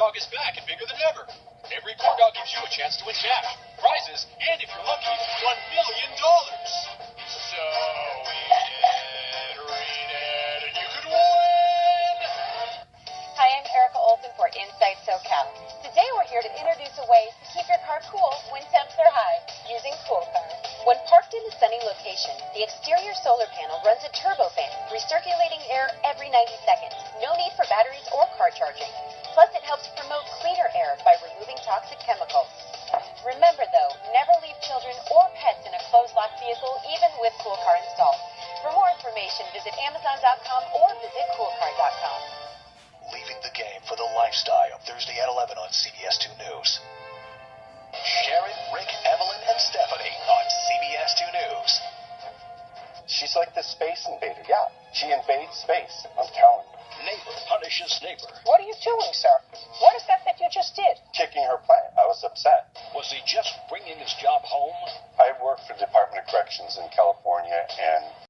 dog is back and bigger than ever. Every corn dog gives you a chance to win cash, prizes, and if you're lucky, $1 million. So read it, and you could win! Hi, I'm Erica Olson for Inside SoCal. Today we're here to introduce a way to keep your car cool when temps are high using Cool Car. When parked in a sunny location, the exterior solar panel runs a turbofan, recirculating air every 90 seconds. No need for batteries or car charging. Plus, it helps promote cleaner air by removing toxic chemicals. Remember, though, never leave children or pets in a closed-lock vehicle, even with Cool Car installed. For more information, visit Amazon.com or visit CoolCar.com. Leaving the game for the lifestyle, Thursday at 11 on CBS 2 News. Sharon, Rick, Evelyn, and Stephanie on CBS 2 News. She's like the space invader. Yeah, she invades space. I'm telling you. Neighbor punishes neighbor. What are you doing, sir? What is that you just did? Kicking her plant. I was upset. Was he just bringing his job home?